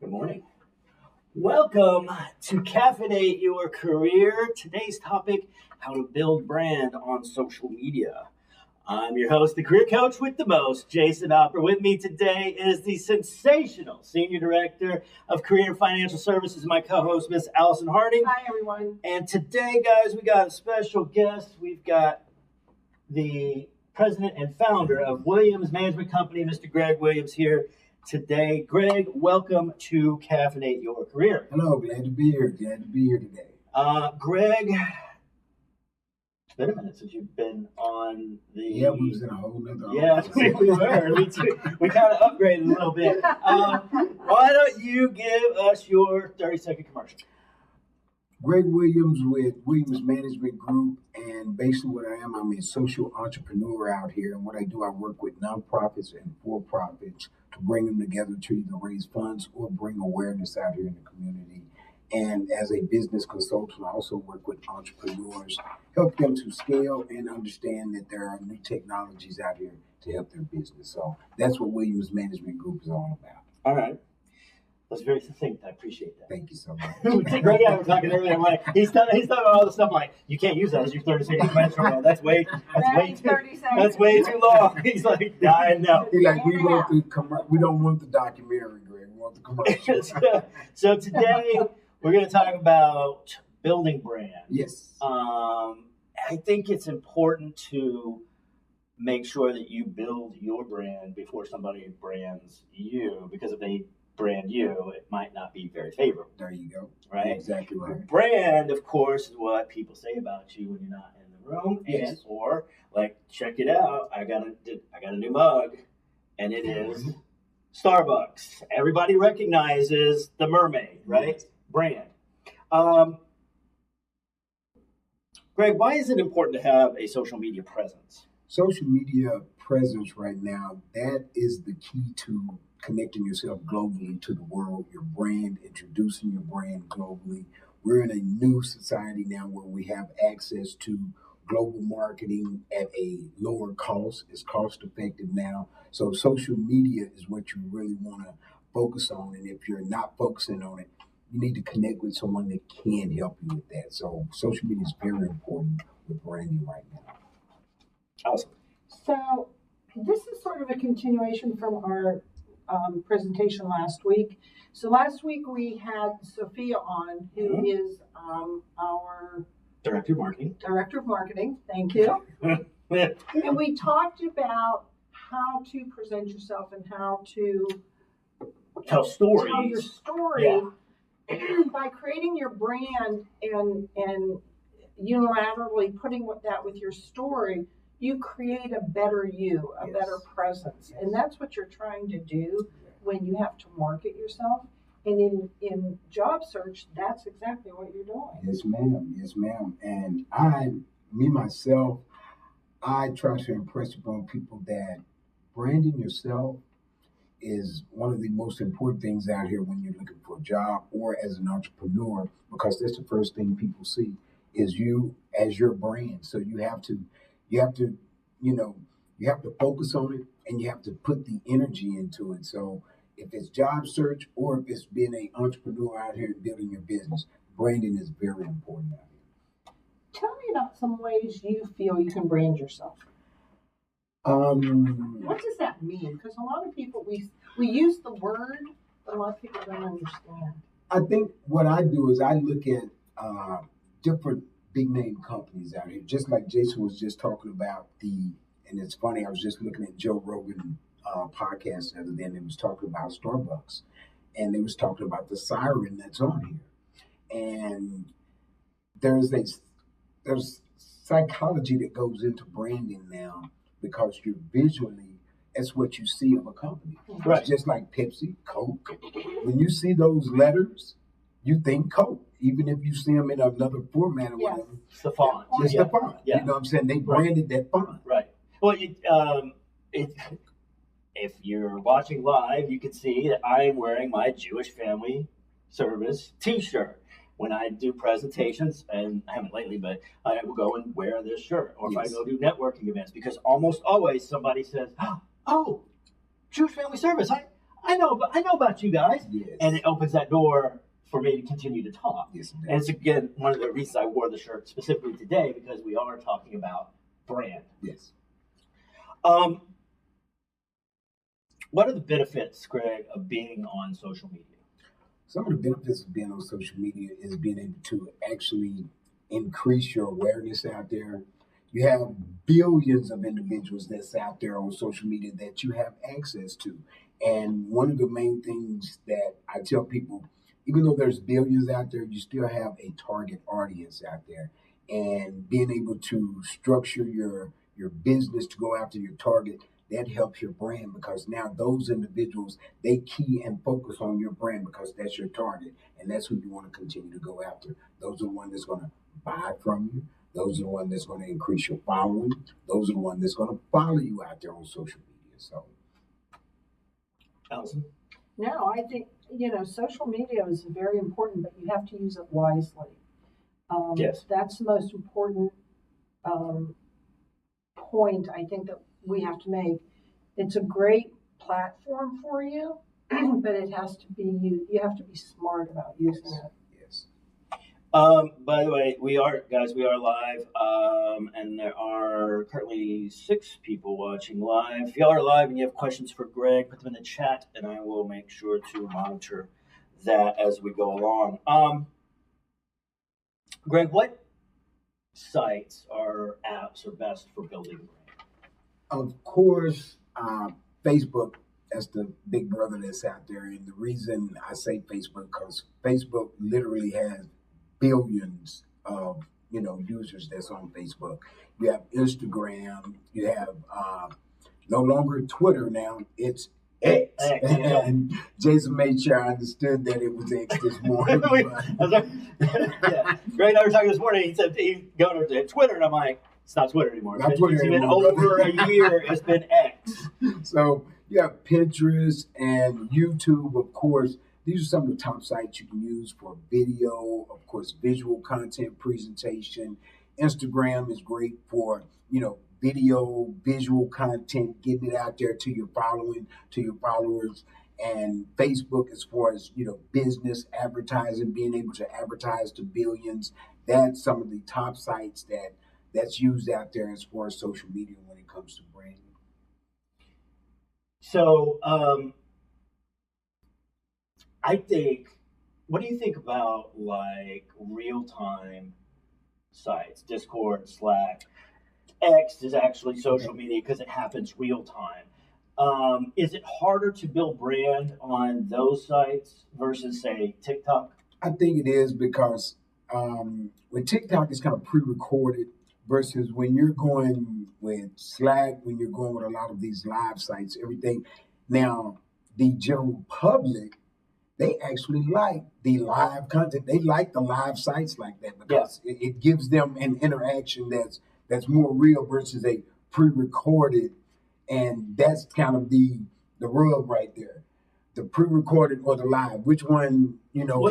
Good morning. Welcome to Caffeinate Your Career. Today's topic, how to build brand on social media. I'm your host, the career coach with the most, Jason Opper. With me today is the sensational Senior Director of Career and Financial Services, my co-host, Miss Allison Harding. Hi, everyone. And today, guys, we got a special guest. We've got the president and founder of Williams Management Company, Mr. Greg Williams, here today. Greg, welcome to Caffeinate Your Career. Hello, glad to be here. Glad to be here today. Greg, it's been a minute since you've been on the... Yeah, we was in a whole nother... Yeah, we were. We kind of upgraded a little bit. Why don't you give us your 30-second commercial? Greg Williams with Williams Management Group, and basically what I am, I'm a social entrepreneur out here, and what I do, I work with nonprofits and for-profits to bring them together to either raise funds or bring awareness out here in the community. And as a business consultant, I also work with entrepreneurs, help them to scale and understand that there are new technologies out here to help their business. So that's what Williams Management Group is all about. All right. That's very succinct. I appreciate that. Thank you so much. Greg and I were talking earlier. I'm like, he's talking about all the stuff. I'm like, you can't use that as your 30-second commercial. That's way too long. He's like, yeah, I know. He's like, we don't want the documentary, Greg. We want the commercial. So today we're going to talk about building brand. Yes. I think it's important to make sure that you build your brand before somebody brands you, because if they brand you, it might not be very favorable. There you go. Right? You're exactly right. Brand, of course, is what people say about you when you're not in the room. Yes. And or like, check it out. I got a new mug, and it is Starbucks. Everybody recognizes the mermaid, right? Yes. Brand. Greg, why is it important to have a social media presence? Social media presence right now, that is the key to connecting yourself globally to the world, your brand, introducing your brand globally. We're in a new society now where we have access to global marketing at a lower cost. It's cost effective now. So social media is what you really want to focus on. And if you're not focusing on it, you need to connect with someone that can help you with that. So social media is very important with branding right now. Awesome. So this is sort of a continuation from our presentation last week. So last week we had Sophia on, who is our Director of Marketing. Director of Marketing. Thank you. And we talked about how to present yourself and how to Tell stories. Tell your story by creating your brand and unilaterally putting that with your story. You create a better you, a better presence. And that's what you're trying to do when you have to market yourself. And in job search, that's exactly what you're doing. Yes, ma'am. Yes, ma'am. And myself, I try to impress upon people that branding yourself is one of the most important things out here when you're looking for a job or as an entrepreneur, because that's the first thing people see is you as your brand. So you have to focus on it, and you have to put the energy into it. So if it's job search or if it's being an entrepreneur out here and building your business, branding is very important out here. Tell me about some ways you feel you can brand yourself. What does that mean? Because a lot of people, we use the word, but a lot of people don't understand. I think what I do is I look at different big name companies out here, just like Jason was just talking about and it's funny, I was just looking at Joe Rogan podcast the other day, and they was talking about Starbucks, and they was talking about the siren that's on here. And there's psychology that goes into branding now, because you're visually, that's what you see of a company. Right. It's just like Pepsi, Coke. When you see those letters, you think Coke, even if you see them in another format or whatever. It's the font. Just the font. Yeah. You know what I'm saying? They branded that font. Right. Well, if you're watching live, you can see that I am wearing my Jewish Family Service T-shirt. When I do presentations, and I haven't lately, but I will go and wear this shirt. Or if I go do networking events, because almost always somebody says, oh, Jewish Family Service, I I know about you guys, Yes. and it opens that door for me to continue to talk. Yes, And it's again one of the reasons I wore the shirt specifically today, because we are talking about brand. Yes. What are the benefits, Greg, of being on social media? Some of the benefits of being on social media is being able to actually increase your awareness out there. You have billions of individuals that's out there on social media that you have access to. And one of the main things that I tell people, even though there's billions out there, you still have a target audience out there. And being able to structure your business to go after your target, that helps your brand, because now those individuals, they key and focus on your brand because that's your target, and that's who you want to continue to go after. Those are the ones that's going to buy from you. Those are the ones that's going to increase your following. Those are the ones that's going to follow you out there on social media. So, Allison? No, I think, social media is very important, but you have to use it wisely. Yes. That's the most important point I think that we have to make. It's a great platform for you, but it has to be you have to be smart about using it. yes. By the way, we are live, and there are currently 6 people watching live. If y'all are live and you have questions for Greg, put them in the chat, and I will make sure to monitor that as we go along. Greg, what sites or apps are best for building a brand? Of course, Facebook, that's the big brother that's out there. And the reason I say Facebook, because Facebook literally has billions of users that's on Facebook. You have Instagram, you have no longer Twitter now, it's X. Yeah. And Jason made sure I understood that it was X this morning. Yeah. Greg and I were talking this morning. He said he's going to Twitter, and I'm like, it's not Twitter anymore. Not Twitter it's been anymore, over a year. It's been X. So you have Pinterest and YouTube, of course. These are some of the top sites you can use for video, of course, visual content presentation. Instagram is great for, video, visual content, getting it out there to your followers. And Facebook, as far as, business advertising, being able to advertise to billions. That's some of the top sites that's used out there as far as social media when it comes to branding. So, I think, what do you think about like real-time sites? Discord, Slack. X is actually social media because it happens real time. Is it harder to build brand on those sites versus, say, TikTok? I think it is, because when TikTok is kind of pre-recorded versus when you're going with Slack, when you're going with a lot of these live sites, everything. Now, the general public, they actually like the live content. They like the live sites like that because it gives them an interaction that's more real versus a pre-recorded, and that's kind of the rub right there. The pre-recorded or the live, which one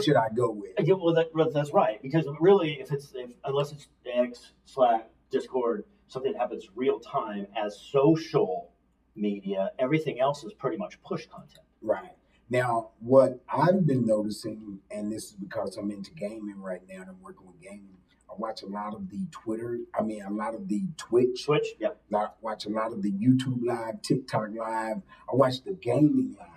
should I go with? Yeah, well, that's right, because really, unless it's X, Slack, Discord, something that happens real time as social media, everything else is pretty much push content. Right. Now, what I've been noticing, and this is because I'm into gaming right now and I'm working with gaming, I watch a lot of the Twitch. Twitch, yeah. Watch a lot of the YouTube Live, TikTok Live. I watch the gaming live.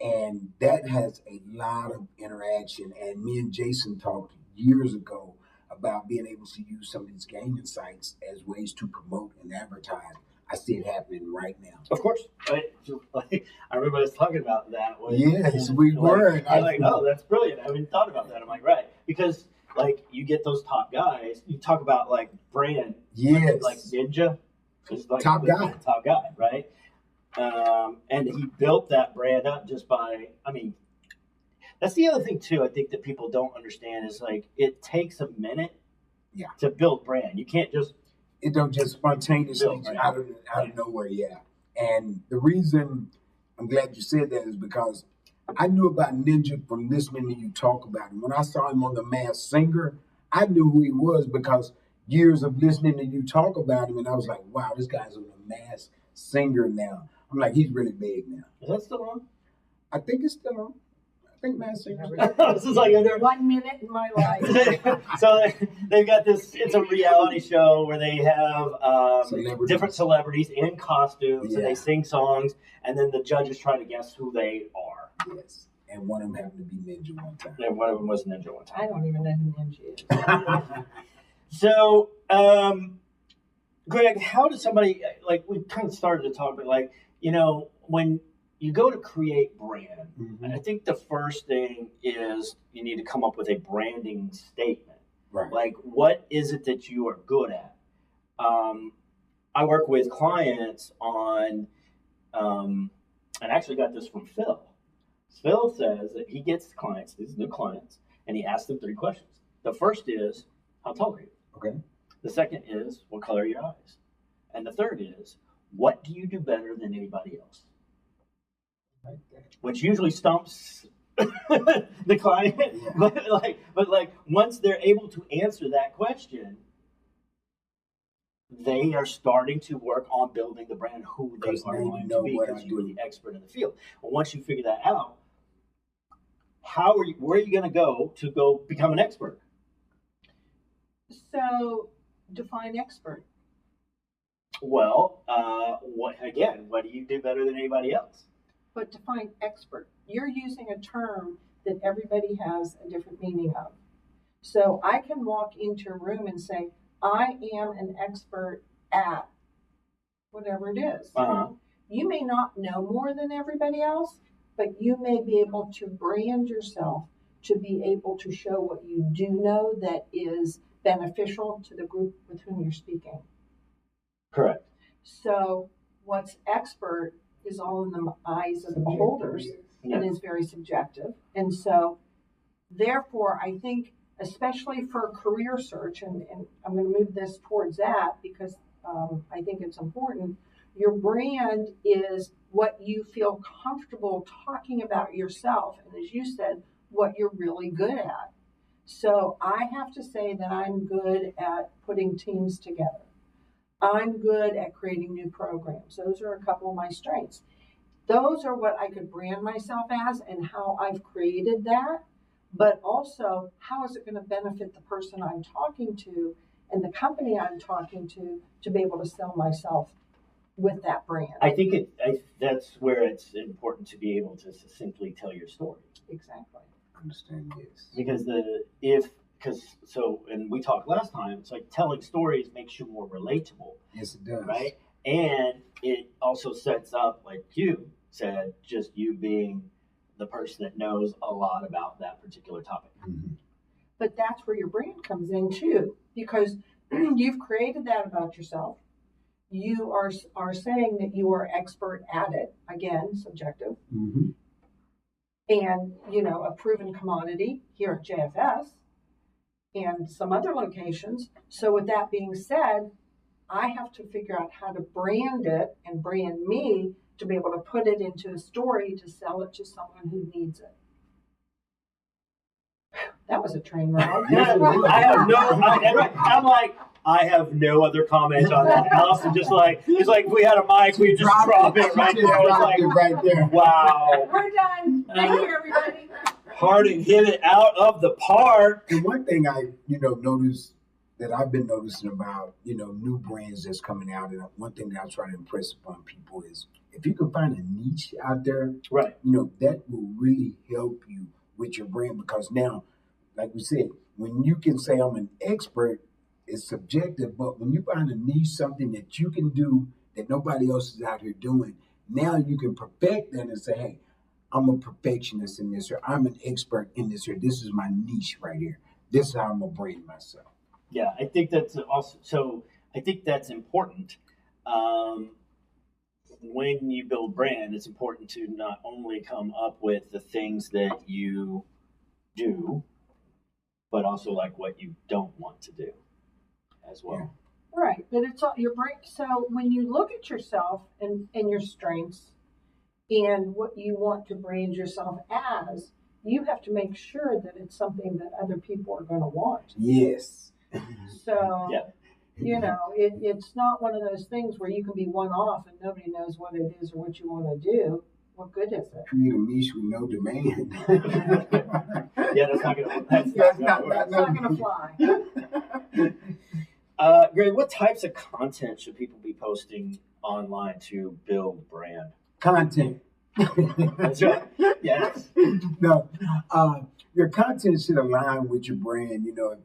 And that has a lot of interaction. And me and Jason talked years ago about being able to use some of these gaming sites as ways to promote and advertise. I see it happening right now. Of course. I remember us talking about that. Yes, we were. I'm like, oh, that's brilliant. I haven't thought about that. I'm like, right. Because, you get those top guys. You talk about, brand. Yes. Like Ninja. Top guy, right? And he built that brand up just by, that's the other thing, too, I think that people don't understand is, it takes a minute to build brand. You can't just... It don't just spontaneously out of nowhere, And the reason I'm glad you said that is because I knew about Ninja from listening to you talk about him. When I saw him on The Masked Singer, I knew who he was because years of listening to you talk about him, and I was like, wow, this guy's on The Masked Singer now. I'm like, he's really big now. Is that still on? I think it's still on. I think Mass Singer. This is like 1 minute in my life. so they've got this. It's a reality show where they have different celebrities in costumes and they sing songs, and then the judges try to guess who they are. Yes, and one of them happened to be Ninja one time. And one of them was Ninja one time. I don't even know who Ninja is. So, Greg, how does somebody, like, we kind of started to talk about, like, when you go to create brand, I think the first thing is you need to come up with a branding statement. Right. Like, what is it that you are good at? I work with clients on, and I actually got this from Phil. Phil says that he gets clients, these new clients, and he asks them 3 questions. The first is, how tall are you? Okay. The second is, what color are your eyes? And the third is, what do you do better than anybody else? Like that. Which usually stumps the client. Yeah. But once they're able to answer that question, they are starting to work on building the brand, who they are going to be, because you are the expert in the field. Well, once you figure that out, where are you going to go become an expert? So, define expert. Well, what do you do better than anybody else? But define expert. You're using a term that everybody has a different meaning of. So I can walk into a room and say, I am an expert at whatever it is. Uh-huh. You may not know more than everybody else, but you may be able to brand yourself to be able to show what you do know that is beneficial to the group with whom you're speaking. Correct. So what's expert is all in the eyes of the beholders and is very subjective. And so therefore, I think, especially for career search, and I'm going to move this towards that because I think it's important, your brand is what you feel comfortable talking about yourself. And as you said, what you're really good at. So I have to say that I'm good at putting teams together. I'm good at creating new programs. Those are a couple of my strengths. Those are what I could brand myself as and how I've created that. But also, how is it going to benefit the person I'm talking to and the company I'm talking to be able to sell myself with that brand? I think that's where it's important to be able to succinctly tell your story. Exactly. Understand this. Because and we talked last time, it's like telling stories makes you more relatable. Yes, it does. Right? And it also sets up, like you said, just you being the person that knows a lot about that particular topic. Mm-hmm. But that's where your brand comes in too, because you've created that about yourself. You are saying that you are expert at it. Again, subjective. Mm-hmm. And, a proven commodity here at JFS and some other locations. So with that being said, I have to figure out how to brand it and brand me to be able to put it into a story to sell it to someone who needs it. That was a train ride. I have no other comment on that. Allison it's like if we had a mic, we'd just drop it right there. Right there. Wow. We're done. Thank you, everybody. Harding hit it out of the park. And one thing I, noticed that I've been noticing about, new brands that's coming out, and one thing that I try to impress upon people is if you can find a niche out there, right? That will really help you with your brand, because now, like we said, when you can say I'm an expert, it's subjective, but when you find a niche, something that you can do that nobody else is out here doing, now you can perfect that and say, hey, I'm a perfectionist in this, or I'm an expert in this, or this is my niche right here. This is how I'm going to brand myself. Yeah, I think that's also, so I think that's important. When you build brand, it's important to not only come up with the things that you do, but also like what you don't want to do as well. Yeah. Right, but it's all your brain. So when you look at yourself and your strengths and what you want to brand yourself as, you have to make sure that it's something that other people are going to want. Yes. So, yeah. It's not one of those things where you can be one off and nobody knows what it is or what you want to do. what good is it? Create a niche with no demand. Yeah, that's not gonna. That's That's not gonna It's not going to fly. work. Greg, what types of content should people be posting online to build brand? Content. That's right. Yes. No, your content should align with your brand. You know,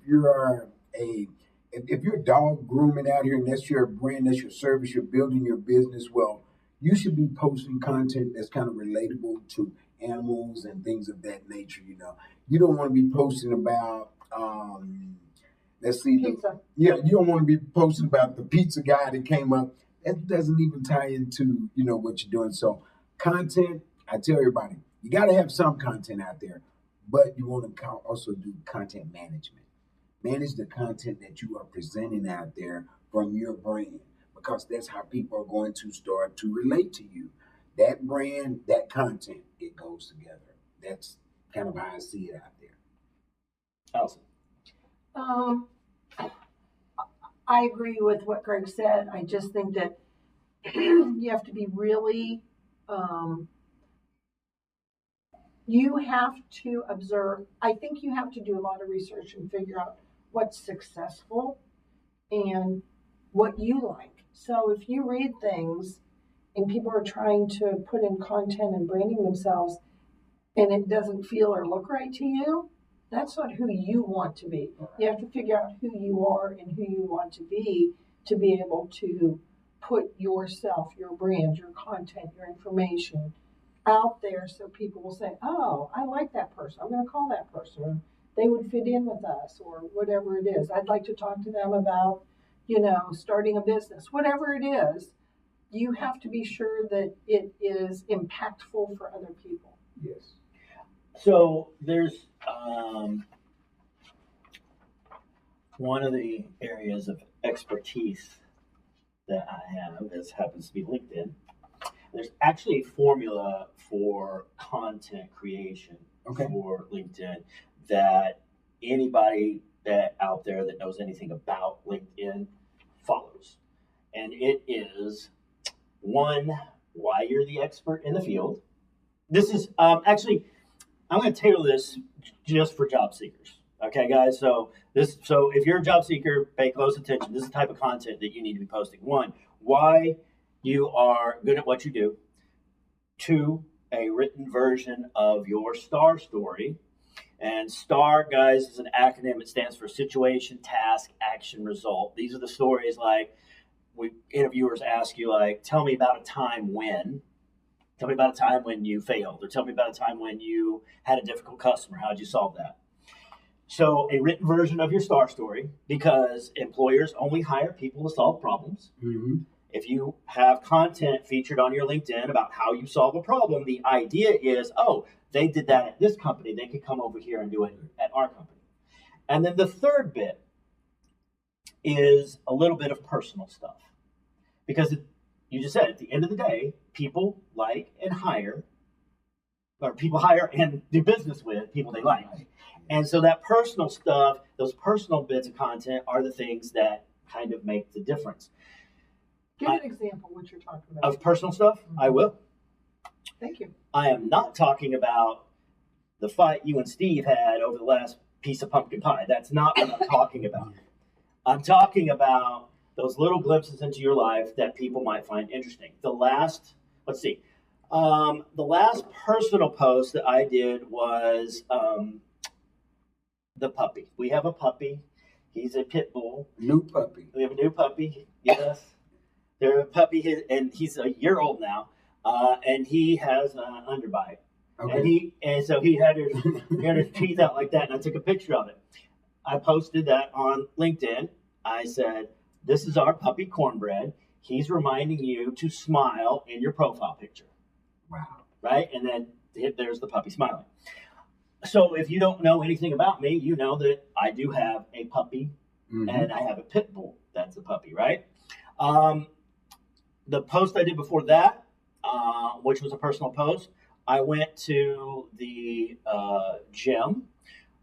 if you're dog grooming out here and that's your brand, that's your service, you're building your business, well, you should be posting content that's kind of relatable to animals and things of that nature. You know, you don't want to be posting about, let's see, Pizza. you don't want to be posting about the pizza guy that came up. That doesn't even tie into, what you're doing. So content, I tell everybody, you got to have some content out there, but you want to also do content management. Manage the content that you are presenting out there from your brand, because that's how people are going to start to relate to you. That brand, that content, it goes together. That's kind of how I see it out there. Awesome. I agree with what Greg said. I just think that you have to be really, you have to observe. I think you have to do a lot of research and figure out what's successful and what you like. So if you read things and people are trying to put in content and branding themselves and it doesn't feel or look right to you, that's not who you want to be. You have to figure out who you are and who you want to be able to put yourself, your brand, your content, your information out there so people will say, oh, I like that person. I'm going to call that person. They would fit in with us, or whatever it is. I'd like to talk to them about, starting a business. Whatever it is, you have to be sure that it is impactful for other people. Yes. So there's one of the areas of expertise that I have happens to be LinkedIn. There's actually a formula for content creation for LinkedIn that anybody that out there that knows anything about LinkedIn follows. And it is, one, why you're the expert in the field. This is actually, I'm going to tailor this just for job seekers. Okay, guys. So if you're a job seeker, pay close attention. This is the type of content that you need to be posting. One, why you are good at what you do. Two, a written version of your STAR story. And STAR, guys, is an acronym. It stands for situation, task, action, result. These are the stories like interviewers ask you, like, tell me about a time when. Tell me about a time when you failed, or tell me about a time when you had a difficult customer. How did you solve that? So a written version of your STAR story, because employers only hire people to solve problems. Mm-hmm. If you have content featured on your LinkedIn about how you solve a problem, the idea is, oh, they did that at this company. They could come over here and do it at our company. And then the third bit is a little bit of personal stuff. Because you just said, at the end of the day, people like and hire, or people hire and do business with people they like. And so that personal stuff, those personal bits of content are the things that kind of make the difference. Give an example of what you're talking about. Of personal stuff? I will. Thank you. I am not talking about the fight you and Steve had over the last piece of pumpkin pie. That's not what I'm talking about. I'm talking about those little glimpses into your life that people might find interesting. The last personal post that I did was the puppy. We have a puppy. He's a pit bull. New puppy. We have a new puppy. Yes. They're a puppy, and he's a year old now, and he has an underbite. Okay. And so he had his teeth out like that, and I took a picture of it. I posted that on LinkedIn. I said, this is our puppy Cornbread. He's reminding you to smile in your profile picture. Wow. Right? And then there's the puppy smiling. So if you don't know anything about me, you know that I do have a puppy, and I have a pit bull. That's a puppy, right? The post I did before that, which was a personal post, I went to the gym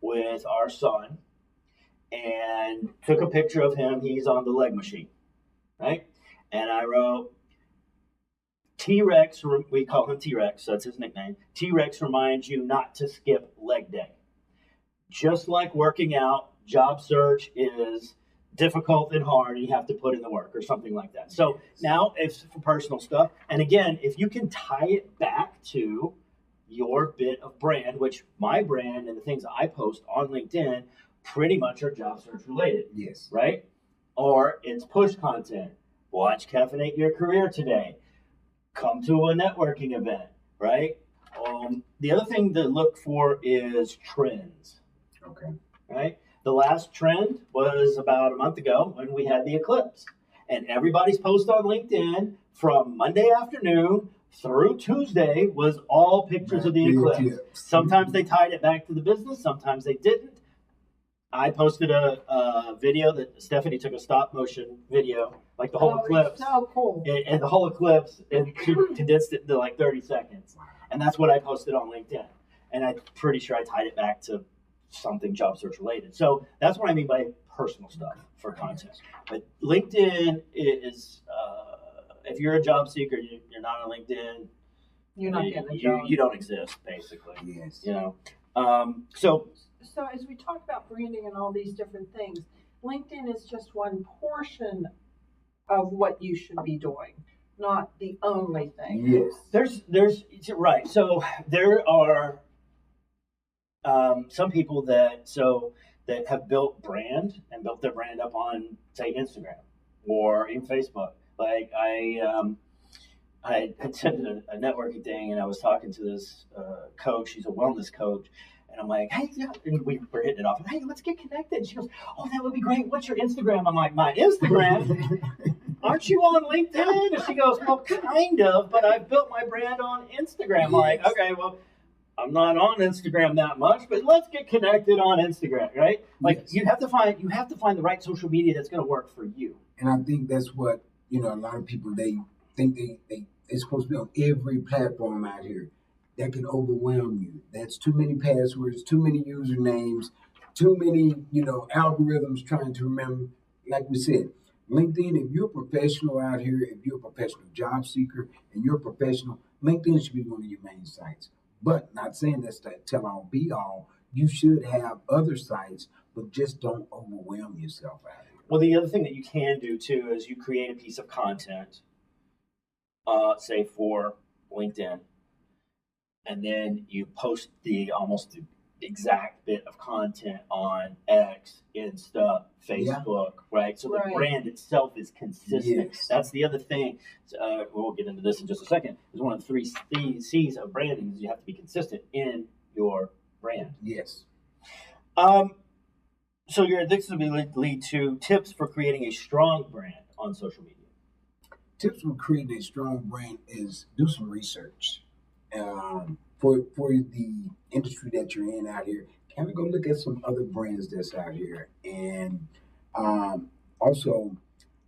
with our son and took a picture of him. He's on the leg machine, right? And I wrote, T-Rex, we call him T-Rex, so that's his nickname. T-Rex reminds you not to skip leg day. Just like working out, job search is difficult and hard, and you have to put in the work or something like that. So now it's for personal stuff. And again, if you can tie it back to your bit of brand, which my brand and the things I post on LinkedIn pretty much are job search related. Yes. Right? Or it's push content. Watch Caffeinate Your Career today. Come to a networking event, right? The other thing to look for is trends. Okay. Right? The last trend was about a month ago when we had the eclipse. And everybody's post on LinkedIn from Monday afternoon through Tuesday was all pictures of the eclipse. Sometimes they tied it back to the business, sometimes they didn't. I posted a video that Stephanie took a stop motion video, like the whole eclipse. So cool. And the whole eclipse, and she condensed it into like 30 seconds. And that's what I posted on LinkedIn. And I'm pretty sure I tied it back to something job search related. So that's what I mean by personal stuff for content. But LinkedIn is, if you're a job seeker, you're not on LinkedIn, You're not getting a job. You don't exist, basically. Yes. You know. So as we talk about branding and all these different things, LinkedIn is just one portion of what you should be doing, not the only thing. Yes. There's right. So there are some people that have built brand and built their brand up on, say, Instagram or in Facebook. Like I attended a networking thing, and I was talking to this coach. She's a wellness coach. And I'm like, hey, and we were hitting it off. Hey, let's get connected. She goes, oh, that would be great. What's your Instagram? I'm like, my Instagram? Aren't you on LinkedIn? And she goes, well, kind of, but I built my brand on Instagram. I'm like, okay, well, I'm not on Instagram that much, but let's get connected on Instagram, right? Like you have to find the right social media that's going to work for you. And I think that's what, a lot of people, they think they're supposed to be on every platform out here. That can overwhelm you. That's too many passwords, too many usernames, too many, algorithms trying to remember. Like we said, LinkedIn, if you're a professional out here, if you're a professional job seeker and you're a professional, LinkedIn should be one of your main sites. But not saying that's the tell all be all. You should have other sites, but just don't overwhelm yourself out here. Well, the other thing that you can do too is you create a piece of content, say for LinkedIn, and then you post almost the exact bit of content on X, Insta, Facebook, right? So the brand itself is consistent. Yes. That's the other thing. We'll get into this in just a second. Is one of the three C's of branding is you have to be consistent in your brand. Yes. So this will lead to tips for creating a strong brand on social media. Tips for creating a strong brand is do some research. For the industry that you're in out here, kind of go look at some other brands that's out here. And also,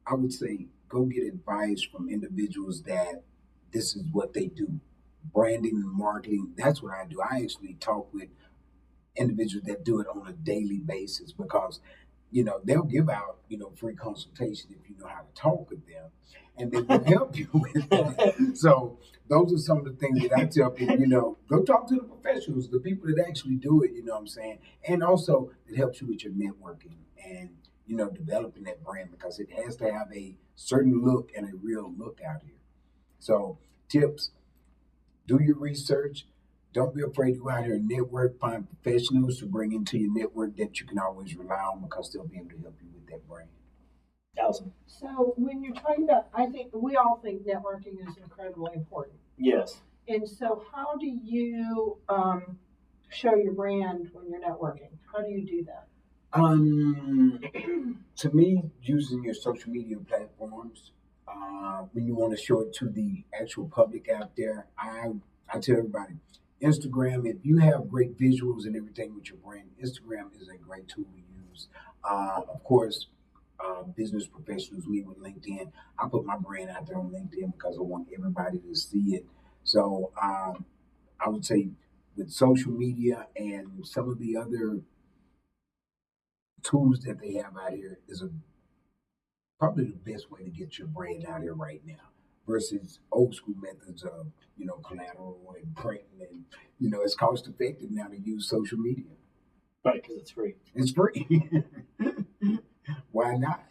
I would say go get advice from individuals that this is what they do. Branding and marketing, that's what I do. I actually talk with individuals that do it on a daily basis because, they'll give out, free consultation if you know how to talk with them. And they will help you with that. So those are some of the things that I tell people, go talk to the professionals, the people that actually do it, you know what I'm saying? And also it helps you with your networking and, developing that brand because it has to have a certain look and a real look out here. So tips, do your research. Don't be afraid to go out here and network, find professionals to bring into your network that you can always rely on because they'll be able to help you with that brand. Awesome. So when you're talking about, I think we all think networking is incredibly important. Yes. And so how do you show your brand when you're networking? How do you do that? To me, using your social media platforms, when you want to show it to the actual public out there, I tell everybody, Instagram, if you have great visuals and everything with your brand, Instagram is a great tool to use. Of course, business professionals meet with LinkedIn. I put my brand out there on LinkedIn because I want everybody to see it. So I would say with social media and some of the other tools that they have out here is probably the best way to get your brand out here right now. versus old school methods of, collateral and printing. And, it's cost effective now to use social media. Right, because it's free. It's free. Why not?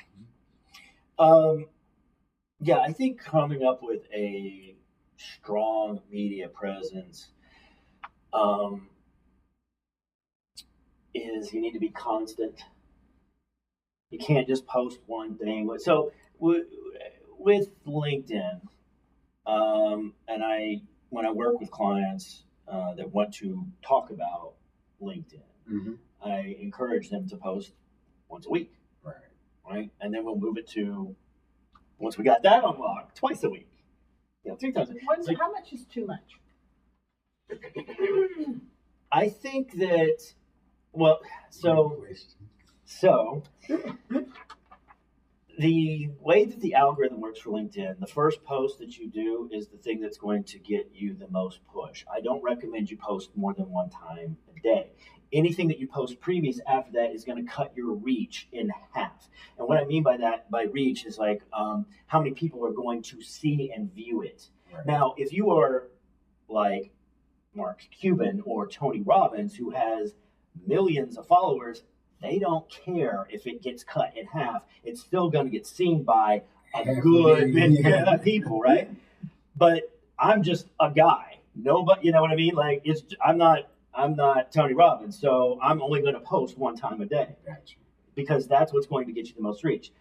Yeah, I think coming up with a strong media presence is you need to be constant. You can't just post one thing. So with LinkedIn, and when I work with clients that want to talk about LinkedIn, Mm-hmm. I encourage them to post once a week, right? And then we'll move it to, once we got that unlocked, twice a week, 3 times a week. How much is too much? I think that, well, so the way that the algorithm works for LinkedIn, the first post that you do is the thing that's going to get you the most push. I don't recommend you post more than one time a day. Anything that you post previous after that is going to cut your reach in half. And what I mean by that, by reach, is like how many people are going to see and view it. Right. Now, if you are like Mark Cuban or Tony Robbins, who has millions of followers, they don't care if it gets cut in half. It's still going to get seen by a good bit of people, right? But I'm just a guy. Nobody, you know what I mean? Like, I'm not Tony Robbins, so I'm only going to post one time a day. Gotcha. Because that's what's going to get you the most reach.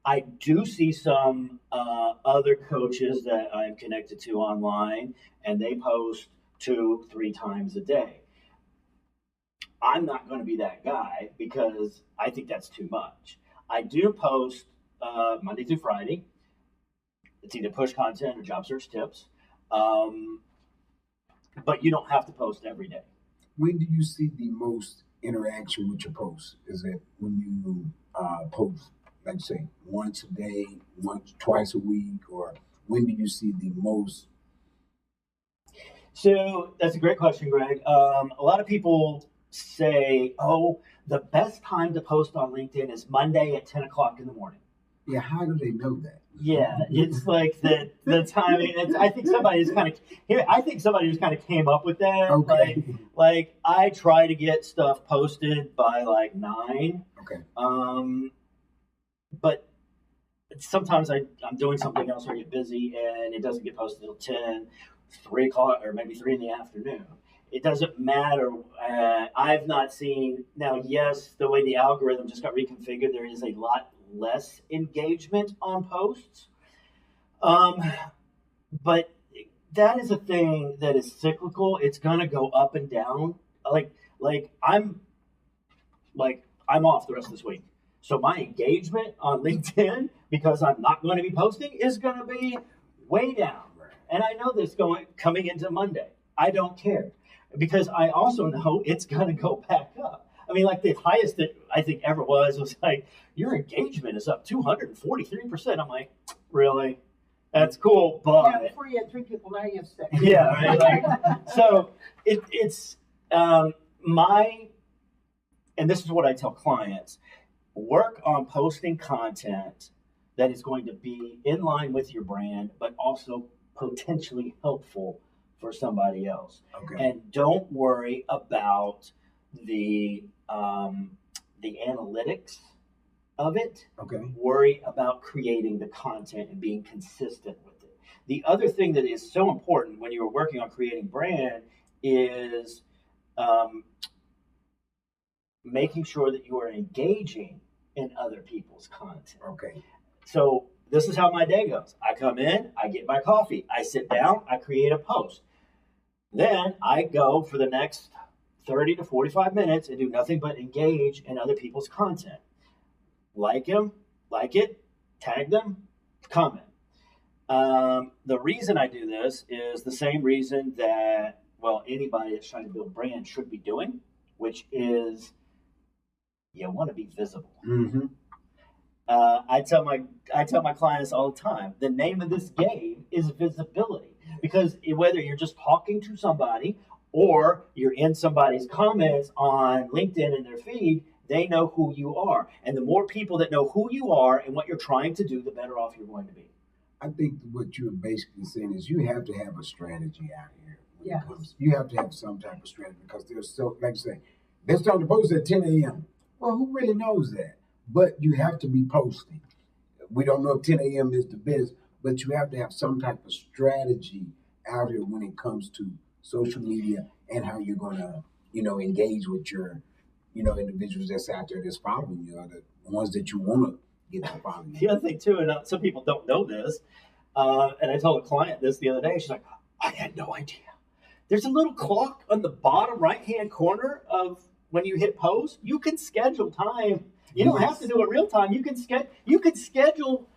I do see some other coaches that I'm connected to online, and they post 2-3 times a day. I'm not going to be that guy because I think that's too much. I do post Monday through Friday. It's either push content or job search tips. But you don't have to post every day. When do you see the most interaction with your posts? Is it when you post, like say, once a day, twice a week, or when do you see the most? So that's a great question, Greg. A lot of people say, "Oh, the best time to post on LinkedIn is Monday at 10 o'clock in the morning." Yeah, how do they know that? Yeah, it's like the timing. I think somebody just kind of came up with that. Okay. Like I try to get stuff posted by like 9. Okay. But sometimes I'm doing something else or I get busy and it doesn't get posted until 10, 3 o'clock, or maybe 3 in the afternoon. It doesn't matter. I've not seen, now, yes, the way the algorithm just got reconfigured, there is a lot less engagement on posts. But that is a thing that is cyclical. It's going to go up and down. I'm off the rest of this week. So my engagement on LinkedIn, because I'm not going to be posting, is going to be way down. And I know this coming into Monday. I don't care because I also know it's going to go back up. I mean, like the highest that I think ever was like, your engagement is up 243%. I'm like, really? That's cool, but yeah, before you had 3 people, now you have 6. Yeah, right. So it's and this is what I tell clients: work on posting content that is going to be in line with your brand, but also potentially helpful for somebody else. Okay. And don't worry about the analytics of it. Okay. Worry about creating the content and being consistent with it. The other thing that is so important when you're working on creating brand is making sure that you are engaging in other people's content. Okay. So this is how my day goes. I come in, I get my coffee, I sit down, I create a post. Then I go for the next 30 to 45 minutes and do nothing but engage in other people's content. Like it, tag them, comment. The reason I do this is the same reason that, anybody that's trying to build brand should be doing, which is you want to be visible. Mm-hmm. I tell my clients all the time, the name of this game is visibility, because whether you're just talking to somebody or you're in somebody's comments on LinkedIn in their feed, they know who you are. And the more people that know who you are and what you're trying to do, the better off you're going to be. I think what you're basically saying is you have to have a strategy out here when Yes. it comes. You have to have some type of strategy because there's so, like I say, they're starting to post at 10 a.m. Well, who really knows that? But you have to be posting. We don't know if 10 a.m. is the best, but you have to have some type of strategy out here when it comes to social media and how you're going to, engage with your, individuals that's out there that's following you, or the ones that you want to get to follow you. The other thing too, and some people don't know this, and I told a client this the other day. She's like, "I had no idea." There's a little clock on the bottom right-hand corner of when you hit post. You can schedule time. You don't have to do it real time. You can schedule. You can schedule.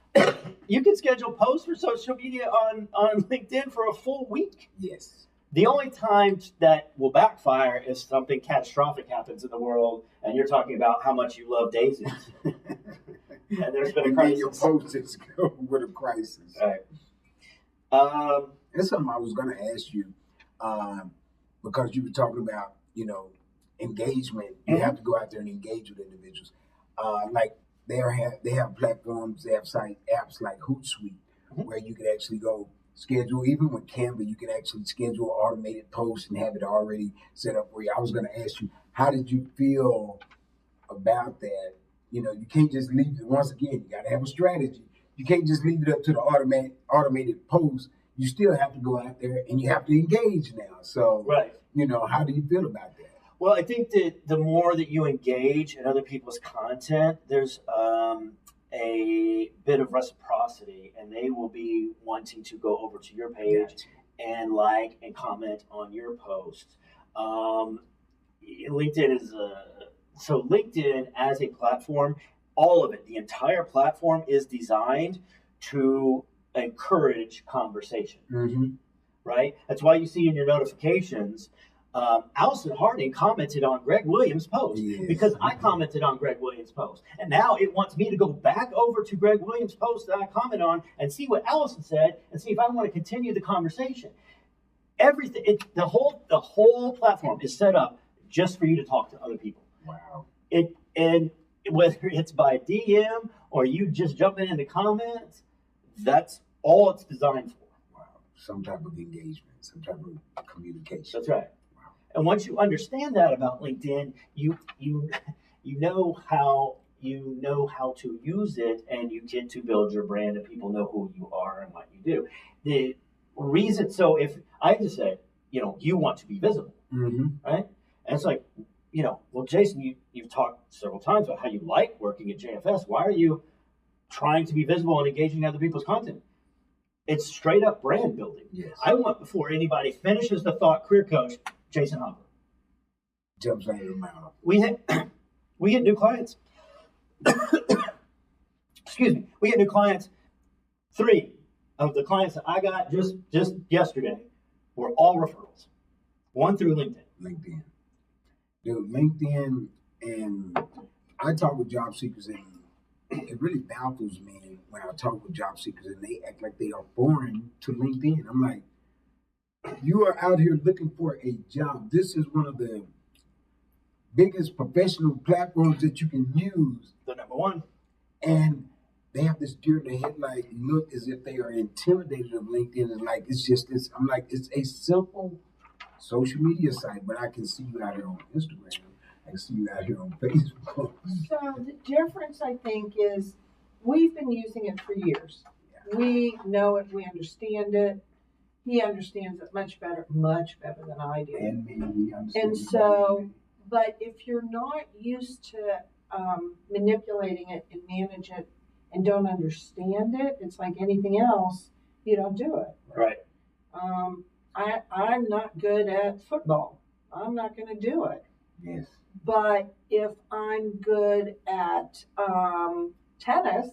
You can schedule posts for social media on LinkedIn for a full week. Yes. The only time that will backfire is something catastrophic happens in the world, and you're talking about how much you love daisies. And there's been a And then crisis. your post is with a crisis. All right. That's something I was going to ask you because you were talking about, engagement. You have to go out there and engage with individuals. Like they have platforms, they have apps like Hootsuite where you can actually go schedule, even with Canva, you can actually schedule automated posts and have it already set up for you. I was going to ask you, how did you feel about that? You can't just leave it. Once again, you got to have a strategy. You can't just leave it up to the automated post. You still have to go out there and you have to engage now. So, Right. How do you feel about that? Well, I think that the more that you engage in other people's content, there's a bit of reciprocity, and they will be wanting to go over to your page Gotcha. and like and comment on your post. LinkedIn is so LinkedIn as a platform, all of it, the entire platform is designed to encourage conversation. Mm-hmm. Right? That's why you see in your notifications, Allison Harding commented on Greg Williams' post because I commented on Greg Williams' post. And now it wants me to go back over to Greg Williams' post that I commented on and see what Allison said and see if I want to continue the conversation. Everything, the whole platform is set up just for you to talk to other people. Wow. And whether it's by DM or you just jumping in the comments, that's all it's designed for. Wow. Some type of engagement, some type of communication. That's right. Wow. And once you understand that about LinkedIn, you know how to use it, and you get to build your brand, and people know who you are and what you do. The reason, so if I just say, you want to be visible, right? And it's like, well, Jason, you've talked several times about how you like working at JFS. Why are you trying to be visible and engaging other people's content? It's straight up brand building. Yes. I want, before anybody finishes the thought, career coach, Jason Hopper. Jumps out of your mouth. We get new clients. Excuse me. We get new clients. 3 of the clients that I got just yesterday were all referrals. 1 through LinkedIn. Dude, LinkedIn, and I talk with job seekers, and it really baffles me when I talk with job seekers and they act like they are foreign to LinkedIn. I'm like, you are out here looking for a job. This is one of the biggest professional platforms that you can use. The number 1. And they have this deer in the headlight look as if they are intimidated of LinkedIn. And like, it's just this, I'm like, it's a simple social media site, but I can see you out here on Instagram. I can see you out here on Facebook. So the difference, I think, is we've been using it for years. We know it. We understand it. He understands it much better than I do. And me, And so, but if you're not used to manipulating it and manage it and don't understand it, it's like anything else, you don't do it. Right. I'm not good at football. I'm not going to do it. Yes. But if I'm good at tennis,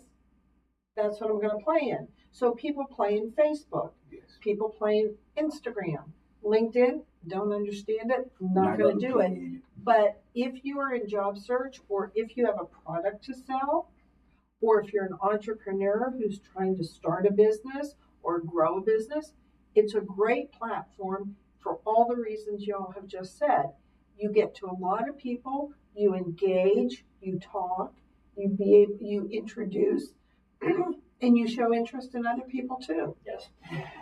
that's what I'm going to play in. So people play in Facebook. Yes. People play in Instagram. LinkedIn, don't understand it, not going to do it. But if you are in job search, or if you have a product to sell, or if you're an entrepreneur who's trying to start a business or grow a business, it's a great platform for all the reasons y'all have just said. You get to a lot of people, you engage, you talk, you introduce, And you show interest in other people too. Yes.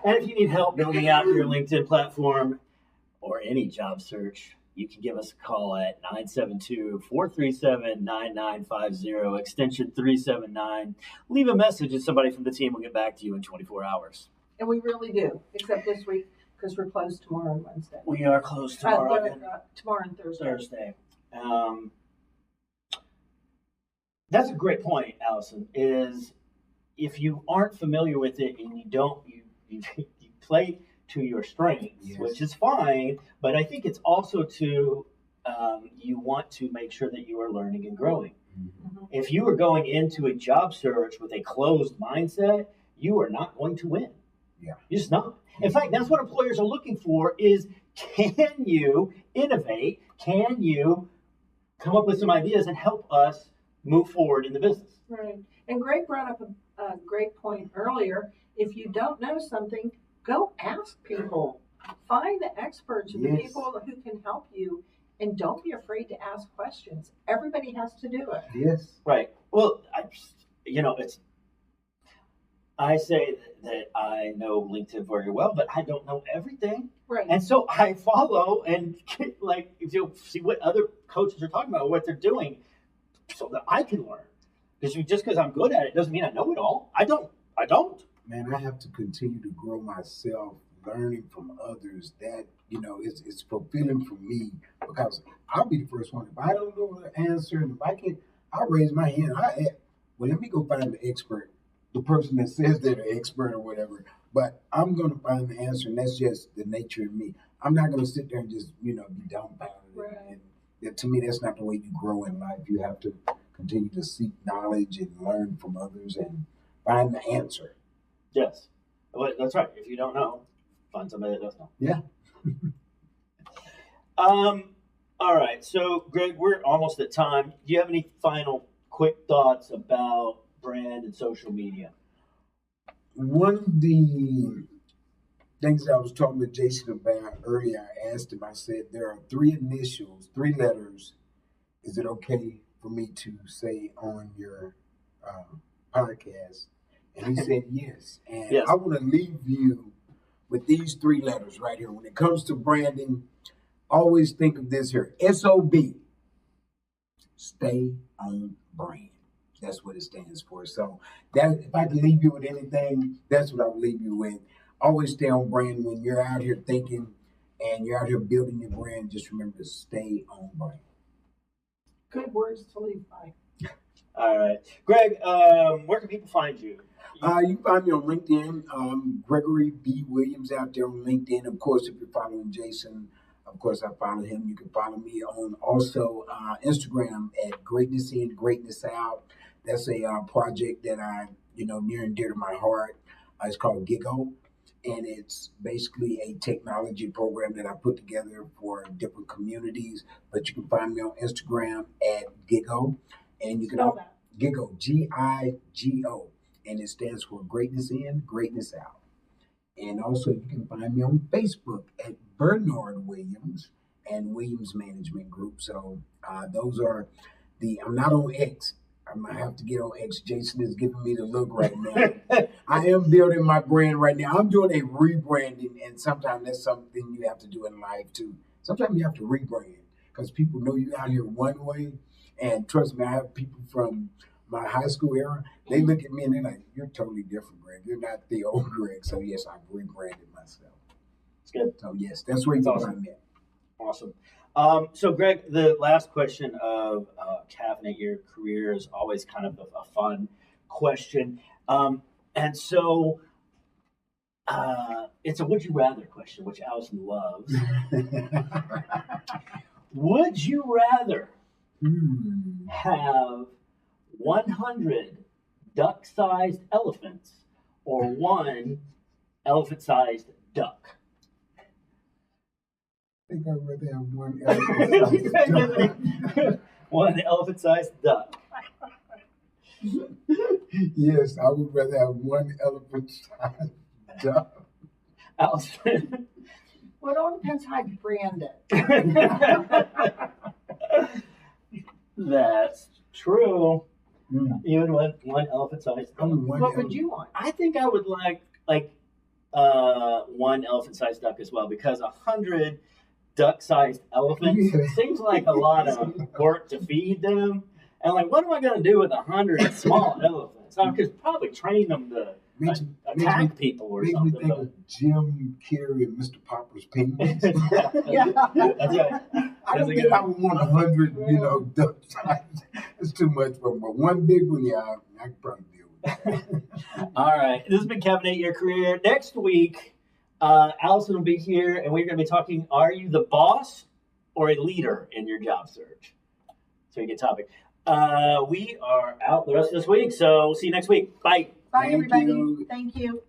And if you need help building out your LinkedIn platform or any job search, you can give us a call at 972-437-9950, extension 379. Leave a message and somebody from the team will get back to you in 24 hours. And we really do, except this week because we're closed tomorrow and Wednesday. We are closed tomorrow. Tomorrow and Thursday. That's a great point, Allison, is if you aren't familiar with it and you play to your strengths, Yes. which is fine, but I think it's also to you want to make sure that you are learning and growing. Mhm. If you are going into a job search with a closed mindset, you are not going to win. Yeah. You're just not. In fact, that's what employers are looking for is, can you innovate? Can you come up with some ideas and help us move forward in the business? Right. And Greg brought up a great point earlier. If you don't know something, go ask people. Find the experts and the Yes. people who can help you. And don't be afraid to ask questions. Everybody has to do it. Yes. Right. Well, I say that I know LinkedIn very well, but I don't know everything. Right. And so I follow and see what other coaches are talking about, what they're doing, so that I can learn. Because I'm good at it doesn't mean I know it all. I don't. Man, I have to continue to grow myself, learning from others. That, it's fulfilling for me because I'll be the first one. If I don't know the answer, and if I can't, I'll raise my hand. Let me go find the expert, the person that says they're the expert or whatever. But I'm going to find the answer, and that's just the nature of me. I'm not going to sit there and just, be dumbfounded. Right. And to me, that's not the way you grow in life. You have to continue to seek knowledge and learn from others and find the answer. Yes. Well, that's right. If you don't know, find somebody that does know. Yeah. All right. So, Greg, we're almost at time. Do you have any final quick thoughts about brand and social media? One of the things that I was talking to Jason about earlier, I asked him, I said, there are 3 initials, 3 letters. Is it okay for me to say on your podcast? And he said yes. And Yes. I want to leave you with these 3 letters right here. When it comes to branding, always think of this here. SOB. Stay on brand. That's what it stands for. So that if I can leave you with anything, that's what I would leave you with. Always stay on brand when you're out here thinking and you're out here building your brand. Just remember to stay on brand. Good words to leave by. All right. Greg, where can people find you? You can find me on LinkedIn, Gregory B. Williams out there on LinkedIn. Of course, if you're following Jason, of course, I follow him. You can follow me on also Instagram at Greatness In, Greatness Out. That's a project that I, near and dear to my heart. It's called Gigo, and it's basically a technology program that I put together for different communities. But you can find me on Instagram at Gigo, and you can Spell that. Gigo, Gigo, and it stands for Greatness In, Greatness Out. And also you can find me on Facebook at Bernard Williams and Williams Management Group. So those are I'm not on X. I might have to get on X. Jason is giving me the look right now. I am building my brand right now. I'm doing a rebranding, and sometimes that's something you have to do in life too. Sometimes you have to rebrand because people know you out here one way. And trust me, I have people from my high school era. They look at me and they're like, "You're totally different, Greg. You're not the old Greg." So yes, I've rebranded myself. It's good. So yes, that's where you That's can awesome. find me. Awesome. So, Greg, the last question of Caffeinate Your Career is always kind of a fun question. And so it's a would you rather question, which Allison loves. Would you rather have 100 duck-sized elephants or 1 elephant-sized duck? I think I'd rather have 1 elephant-sized duck. 1 elephant-sized duck. Yes, I would rather have 1 elephant-sized duck. Allison. Well, it all depends how you brand it. That's true. You would want one elephant-sized duck. What would you want? I think I would like one elephant-sized duck as well, because 100 duck-sized elephants seems like a lot of work to feed them. And like, what am I going to do with 100 small elephants? I could probably train them to attack people or Makes something. me think of Jim Carrey and Mr. Popper's Penguins. Yeah. That's right. I don't think I would want 100, duck size. It's too much for me. But one big one, yeah, I could probably deal with that. All right. This has been Caffeinate Your Career. Next week, Allison will be here, and we're going to be talking, are you the boss or a leader in your job search? So you get topic. We are out the rest of this week, so see you next week. Bye. Bye, Thank everybody. you. Thank you.